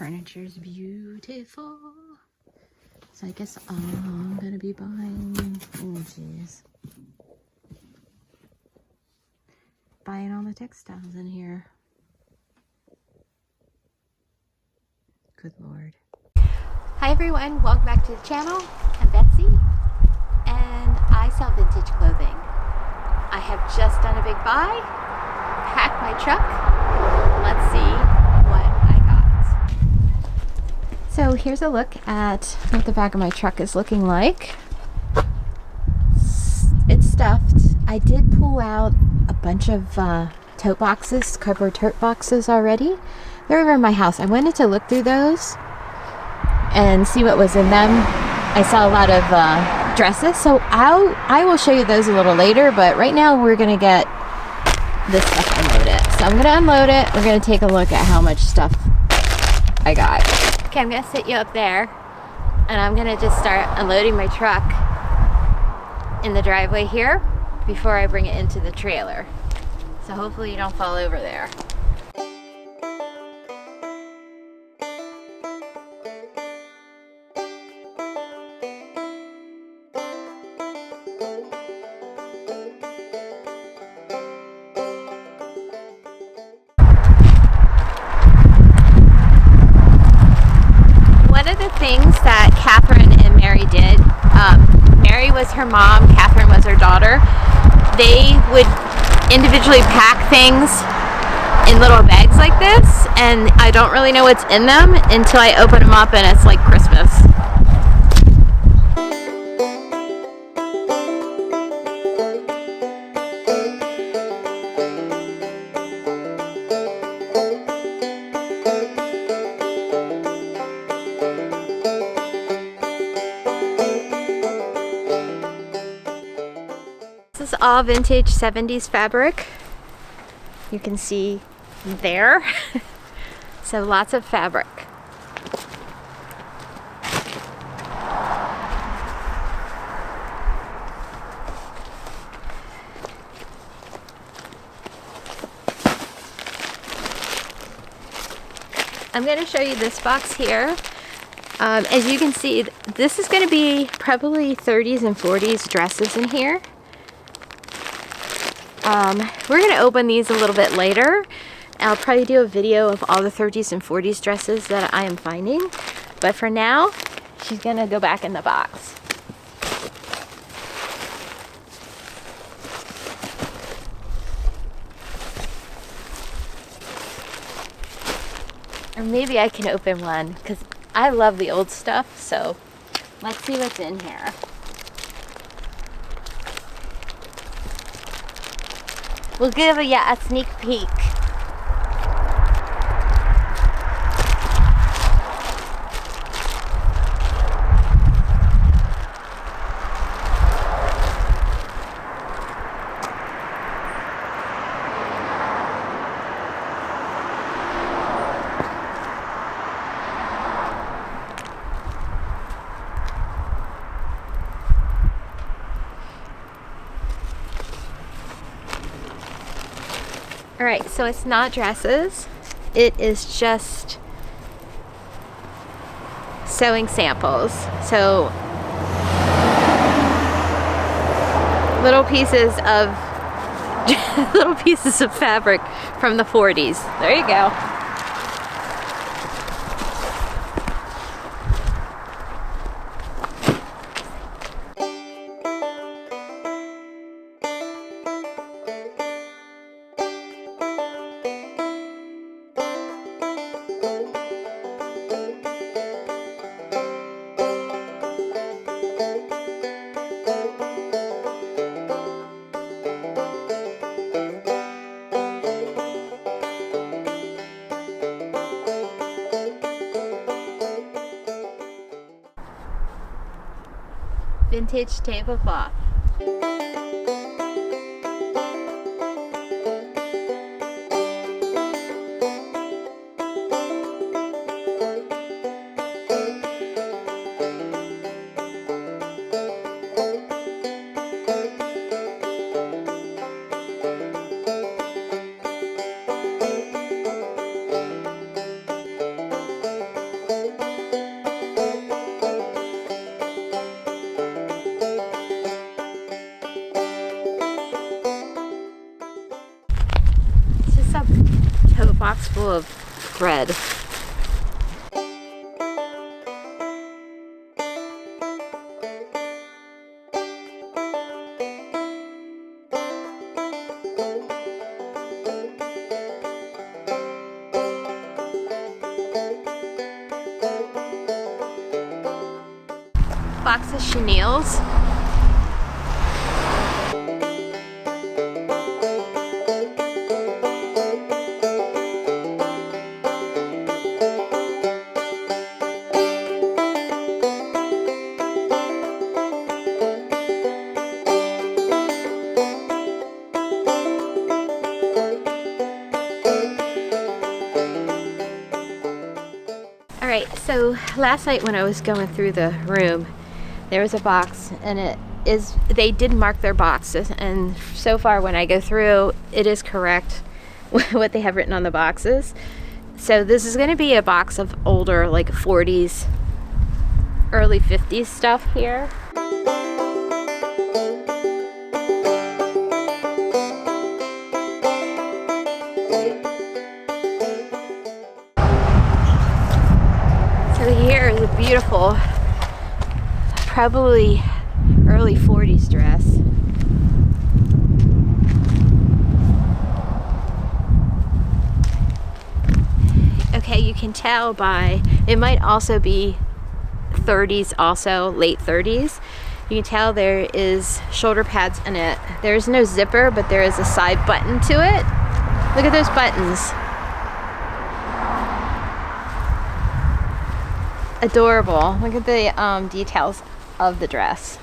furniture's beautiful. So I guess I'm gonna be buying, oh geez, buying all the textiles in here. Good Lord. Hi everyone, welcome back to the channel. I'm Betsy and I sell vintage clothing. I have just done a big buy, packed my truck. Let's see what I got. So here's a look at what the back of my truck is looking like. It's stuffed. I did pull out a bunch of tote boxes, cardboard tote boxes already. They're over in my house. I wanted to look through those and see what was in them. I saw a lot of dresses, so I will show you those a little later, but right now we're gonna get this stuff unloaded. So I'm gonna unload it. We're gonna take a look at how much stuff I got. Okay, I'm gonna sit you up there and I'm gonna just start unloading my truck in the driveway here before I bring it into the trailer. So hopefully you don't fall over there. One of the things that Catherine and Mary did, Mary was her mom, Catherine was her daughter. They would individually pack things in little bags like this, and I don't really know what's in them until I open them up and it's like Christmas. This is all vintage 70s fabric. You can see there. So lots of fabric. I'm going to show you this box here. As you can see, this is going to be probably 30s and 40s dresses in here. We're going to open these a little bit later. I'll probably do a video of all the 30s and 40s dresses that I am finding. But for now, she's going to go back in the box. Or maybe I can open one because I love the old stuff. So let's see what's in here. We'll give you a sneak peek. Alright, so it's not dresses, it is just sewing samples. So little pieces of fabric from the 40s. There you go. Vintage tablecloth. box full of bread. Box of chenilles. Alright, so last night when I was going through the room, there was a box, and they did mark their boxes, and so far when I go through, it is correct what they have written on the boxes. So this is going to be a box of older, like 40s, early 50s stuff here. So here is a beautiful, probably early 40s dress. Okay, you can tell by, it might also be 30s also, late 30s. You can tell there is shoulder pads in it. There's no zipper, but there is a side button to it. Look at those buttons. Adorable. Look at the details of the dress.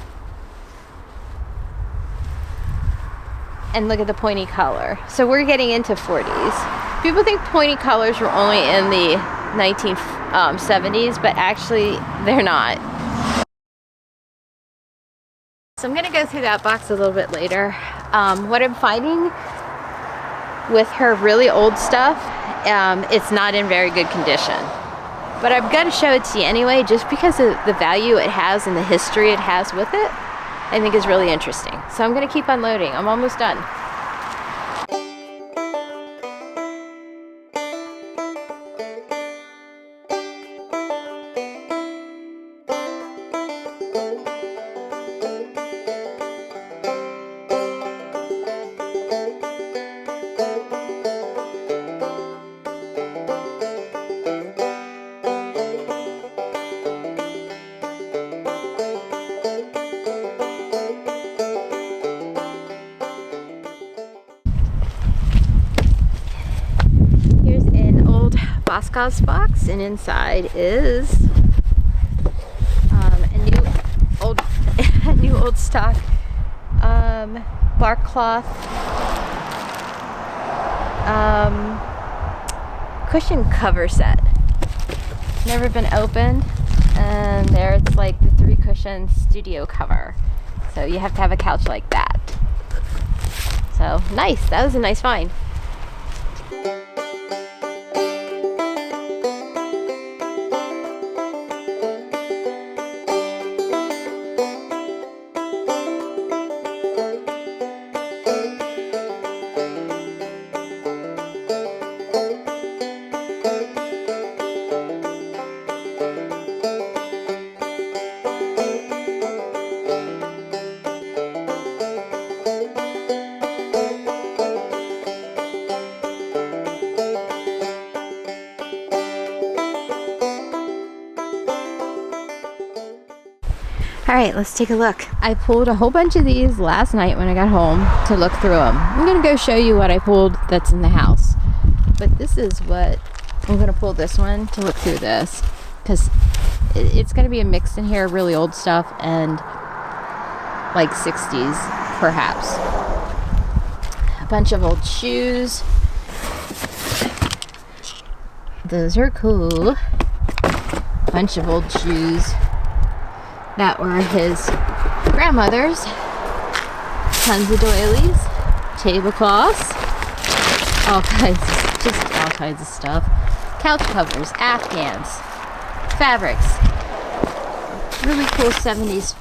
And look at the pointy collar. So we're getting into 40s. People think pointy collars were only in the 1970s, but actually they're not. So I'm gonna go through that box a little bit later. What I'm finding with her really old stuff, it's not in very good condition. But I'm gonna show it to you anyway, just because of the value it has and the history it has with it, I think is really interesting. So I'm gonna keep unloading. I'm almost done. Boscov's box, and inside is a new old stock bark cloth cushion cover set. Never been opened, and there it's like the 3 cushion studio cover. So you have to have a couch like that. So nice. That was a nice find. Alright, let's take a look. I pulled a whole bunch of these last night when I got home to look through them. I'm going to go show you what I pulled that's in the house. But this is what, I'm going to pull this one to look through this. Because it's going to be a mix in here, really old stuff and like 60s perhaps. A bunch of old shoes. Those are cool. A bunch of old shoes that were his grandmother's. Tons of doilies, tablecloths, all kinds of stuff. Couch covers, afghans, fabrics, really cool 70s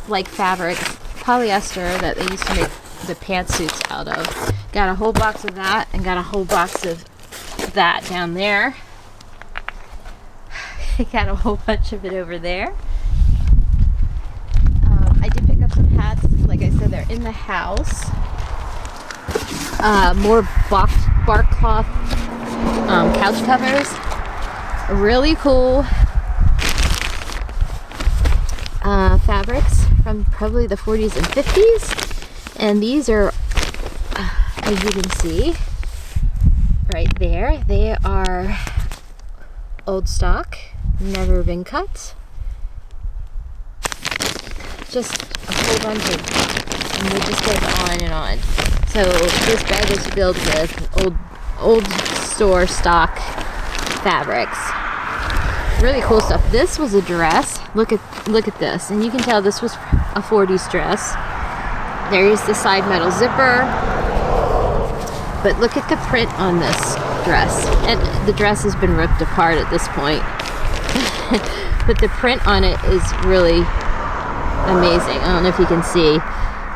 like fabrics, polyester that they used to make the pantsuits out of. Got a whole box of that, and got a whole box of that down there. I got a whole bunch of it over there. I did pick up some hats. Like I said, they're in the house. More bark cloth couch covers. Really cool fabrics from probably the 40s and 50s. And these are, as you can see, right there, they are old stock, never been cut. Just a whole bunch of, and it just goes on and on. So this bag is filled with old store stock fabrics. Really cool stuff. This was a dress. Look at this, and you can tell this was a 40s dress. There is the side metal zipper, but look at the print on this dress. And the dress has been ripped apart at this point, but the print on it is really amazing. I don't know if you can see,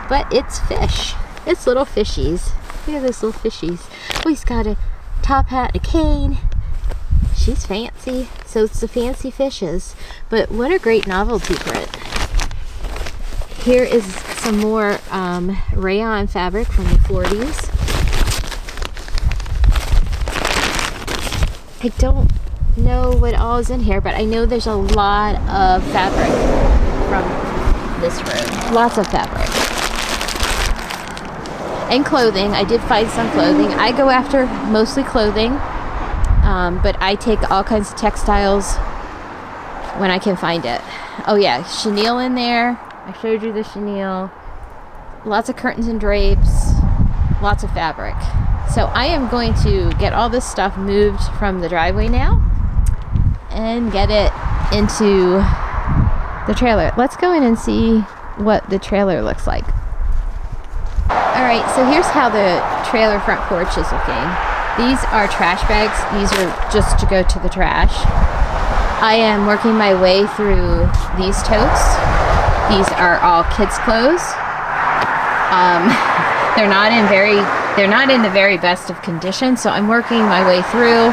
but it's fish. It's little fishies. Look at those little fishies. Oh, he's got a top hat, a cane. She's fancy. So it's the fancy fishes. But what a great novelty print. Here is some more rayon fabric from the 40s. I don't know what all is in here, but I know there's a lot of fabric from this room. Lots of fabric. And clothing. I did find some clothing. I go after mostly clothing, but I take all kinds of textiles when I can find it. Oh yeah, chenille in there. I showed you the chenille. Lots of curtains and drapes. Lots of fabric. So I am going to get all this stuff moved from the driveway now and get it into the trailer. Let's go in and see what the trailer looks like. Alright, so here's how the trailer front porch is looking. These are trash bags. These are just to go to the trash. I am working my way through these totes. These are all kids' clothes. They're not in the very best of condition, so I'm working my way through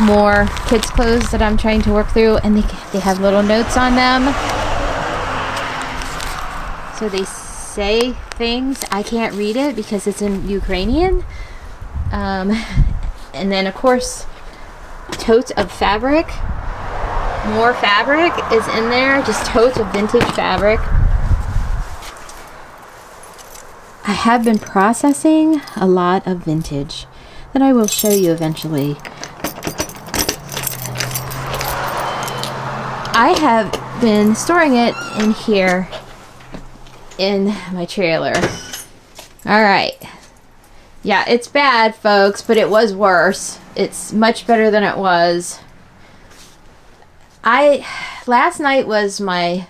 more kids' clothes that I'm trying to work through, and they have little notes on them. So they say things. I can't read it because it's in Ukrainian. And then of course, totes of fabric. More fabric is in there, just totes of vintage fabric. I have been processing a lot of vintage that I will show you eventually. I have been storing it in here in my trailer. Alright. Yeah, it's bad, folks, but it was worse. It's much better than it was. Last night was my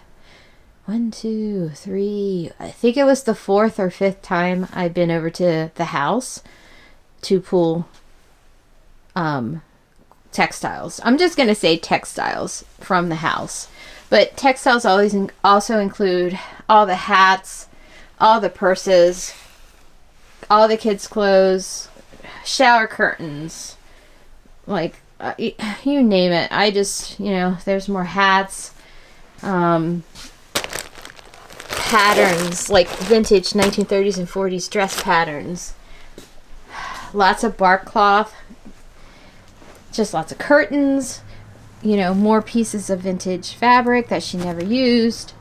1, 2, 3, I think it was the 4th or 5th time I've been over to the house to pull textiles. I'm just going to say textiles from the house. But textiles always also include all the hats, all the purses, all the kids' clothes, shower curtains, like you name it. I just, there's more hats, patterns, like vintage 1930s and 40s dress patterns, lots of bark cloth, just lots of curtains, more pieces of vintage fabric that she never used,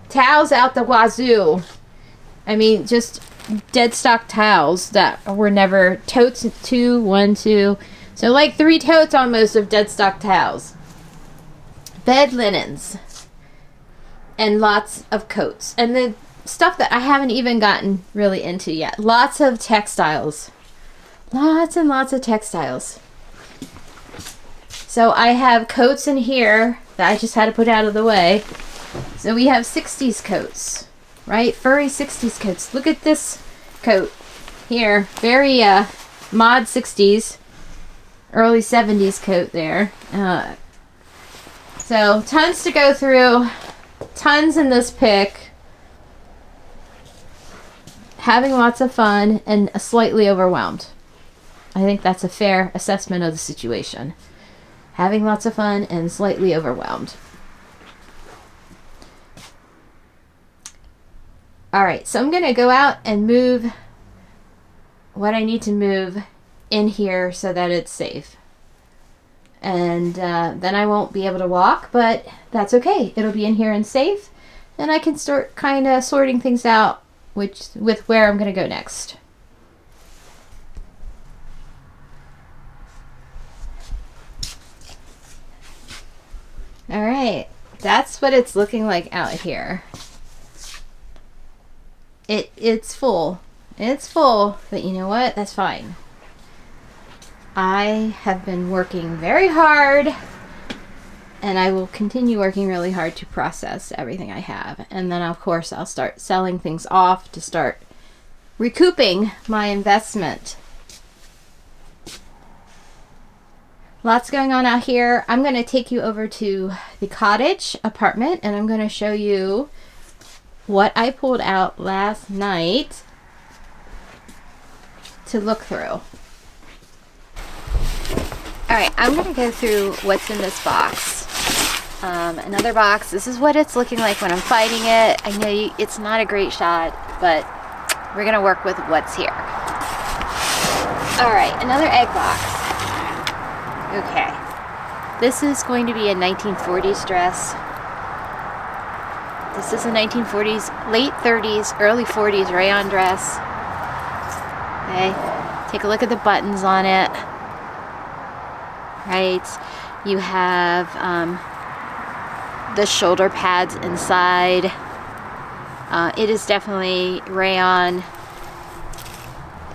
towels out the wazoo. I mean, just dead stock towels that were never, totes, 1, 2, so like 3 totes almost of dead stock towels, bed linens, and lots of coats, and the stuff that I haven't even gotten really into yet. Lots of textiles, lots and lots of textiles. So I have coats in here that I just had to put out of the way. So we have 60s coats, right? Furry 60s coats. Look at this coat here. Very mod 60s, early 70s coat there. So tons to go through. Tons in this pick. Having lots of fun and slightly overwhelmed. I think that's a fair assessment of the situation. Having lots of fun and slightly overwhelmed. Alright, so I'm going to go out and move what I need to move in here so that it's safe. And then I won't be able to walk, but that's okay. It'll be in here and safe. And I can start kind of sorting things out with where I'm going to go next. Alright, that's what it's looking like out here. It's full. It's full, but you know what? That's fine. I have been working very hard, and I will continue working really hard to process everything I have. And then, of course, I'll start selling things off to start recouping my investment. Lots going on out here. I'm going to take you over to the cottage apartment, and I'm going to show you what I pulled out last night to look through. Alright, I'm going to go through what's in this box. Another box. This is what it's looking like when I'm fighting it. I know it's not a great shot, but we're going to work with what's here. Alright, another egg box. Okay. This is going to be a 1940s dress. This is a 1940s, late 30s, early 40s rayon dress. Okay. Take a look at the buttons on it. Right. You have the shoulder pads inside. It is definitely rayon.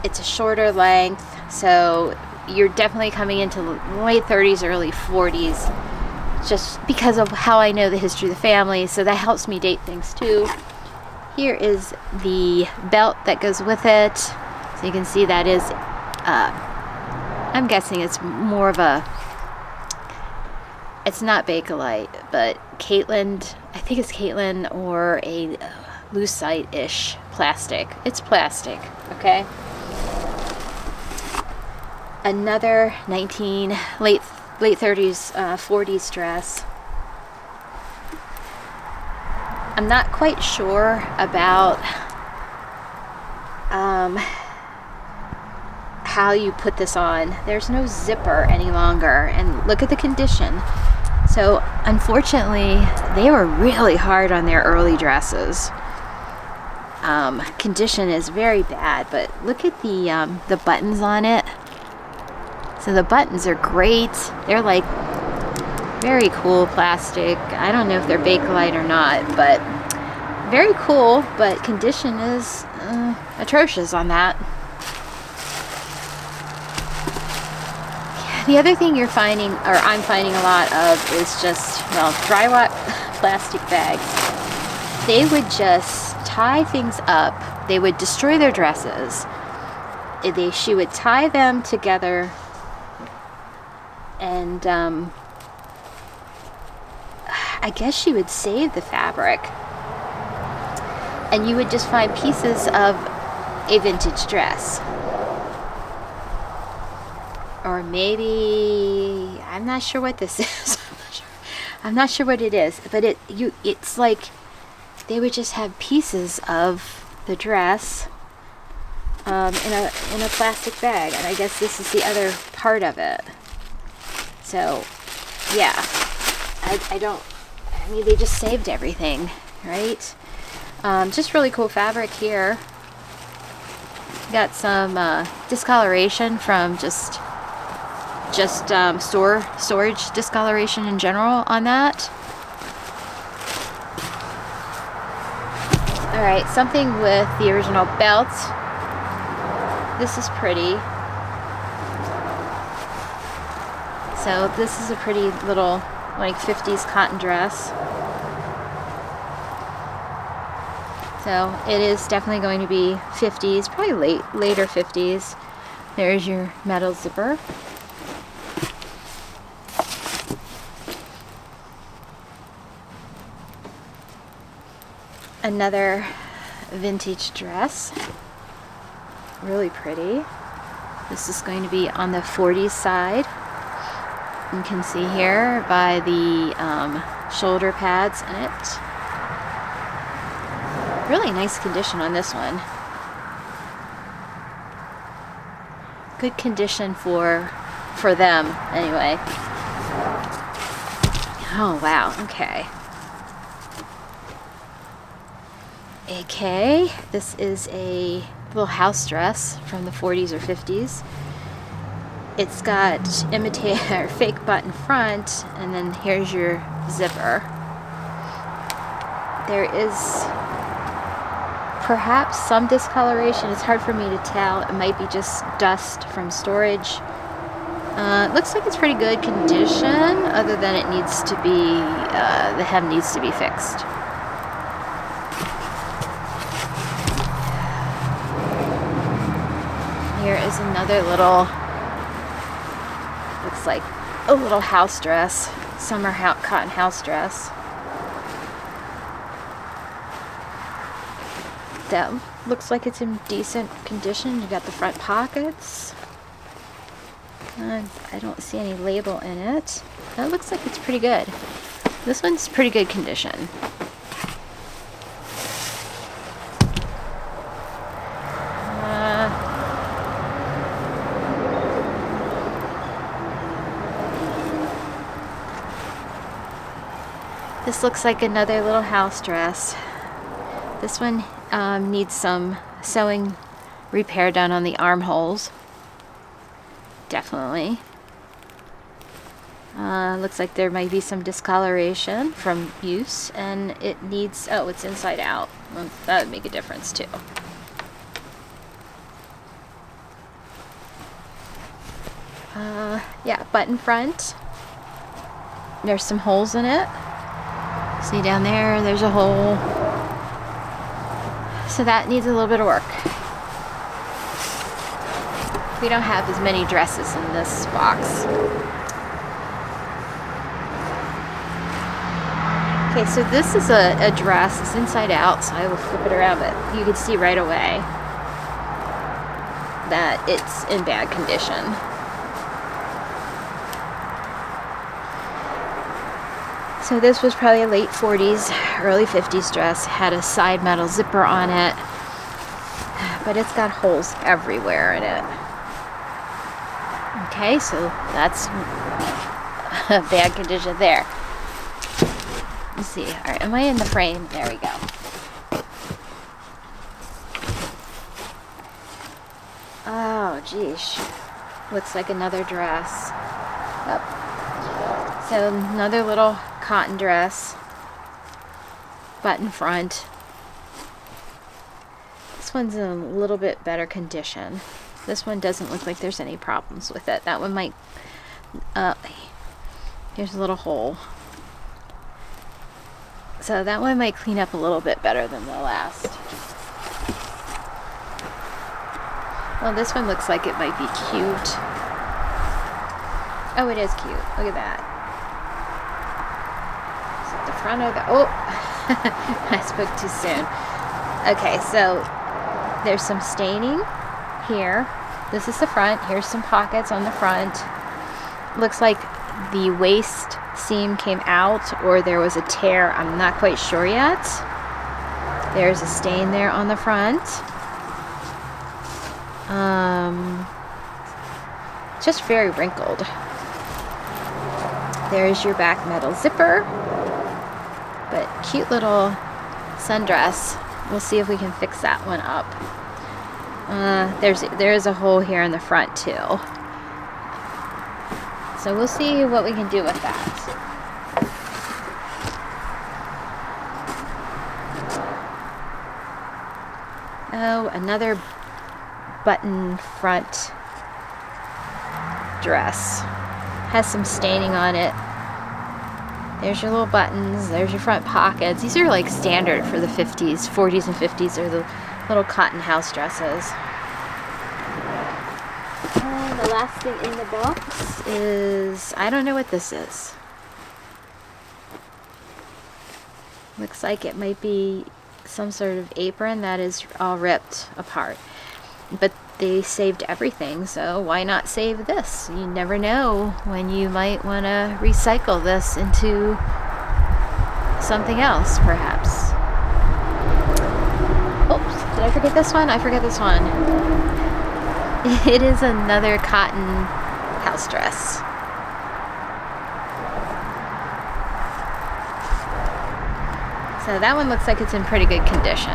It's a shorter length, so you're definitely coming into late 30s, early 40s, just because of how I know the history of the family, so that helps me date things too. Here is the belt that goes with it. So you can see that is, I'm guessing it's more of a, it's not Bakelite, but Caitlin, I think it's Caitlin or a lucite-ish plastic. It's plastic, okay? Another late 30s, 40s dress. I'm not quite sure about how you put this on. There's no zipper any longer, and look at the condition. So unfortunately, they were really hard on their early dresses. Condition is very bad, but look at the buttons on it. So the buttons are great. They're like very cool plastic. I don't know if they're Bakelite or not, but very cool, but condition is atrocious on that. The other thing you're finding, or I'm finding a lot of, is just, well, dry lot plastic bags. They would just tie things up. They would destroy their dresses. She would tie them together, and I guess she would save the fabric. And you would just find pieces of a vintage dress. Or maybe, I'm not sure what this is. I'm not sure what it is, but it's like they would just have pieces of the dress in a plastic bag, and I guess this is the other part of it. So, yeah, I mean, they just saved everything, right? Just really cool fabric here. Got some discoloration from just storage discoloration in general on that. Alright, something with the original belt. This is pretty. So this is a pretty little, like, 50s cotton dress. So it is definitely going to be 50s, probably later 50s. There's your metal zipper. Another vintage dress. Really pretty. This is going to be on the 40s side. You can see here by the shoulder pads in it. Really nice condition on this one. Good condition for them anyway. Oh wow, okay. Okay, this is a little house dress from the 40s or 50s. It's got or fake button front, and then here's your zipper. There is perhaps some discoloration. It's hard for me to tell. It might be just dust from storage. It looks like it's pretty good condition, other than it needs to be, the hem needs to be fixed. Here is another little, looks like a little house dress, summer cotton house dress. That looks like it's in decent condition. You got the front pockets. I don't see any label in it. That looks like it's pretty good. This one's pretty good condition. This looks like another little house dress. This one needs some sewing repair done on the armholes. Definitely. Looks like there might be some discoloration from use, and it needs, oh, it's inside out. Well, that would make a difference too. Yeah, button front. There's some holes in it. See down there, there's a hole. So that needs a little bit of work. We don't have as many dresses in this box. Okay, so this is a dress. It's inside out, so I will flip it around, but you can see right away that it's in bad condition. So this was probably a late 40s, early 50s dress. Had a side metal zipper on it, but it's got holes everywhere in it. Okay, so that's a bad condition there. Let's see. All right, am I in the frame? There we go. Oh, geez. Looks like another dress. Oh. So another little cotton dress. Button front. This one's in a little bit better condition. This one doesn't look like there's any problems with it. That one might, here's a little hole. So that one might clean up a little bit better than the last. Well, this one looks like it might be cute. Oh, it is cute. Look at that. Is it the front or the, oh, I spoke too soon. Okay, so there's some staining here. This is the front. Here's some pockets on the front. Looks like the waist seam came out, or there was a tear. I'm not quite sure yet. There's a stain there on the front. Just very wrinkled. There's your back metal zipper, but cute little sundress. We'll see if we can fix that one up. There is a hole here in the front too. So we'll see what we can do with that. Oh, another button front dress. Has some staining on it. There's your little buttons. There's your front pockets. These are like standard for the 50s, 40s and 50s, are the little cotton house dresses. And the last thing in the box is, I don't know what this is. Looks like it might be some sort of apron that is all ripped apart. But they saved everything, so why not save this? You never know when you might want to recycle this into something else, perhaps. Oops, did I forget this one? I forget this one. It is another cotton house dress. So that one looks like it's in pretty good condition.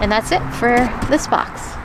And that's it for this box.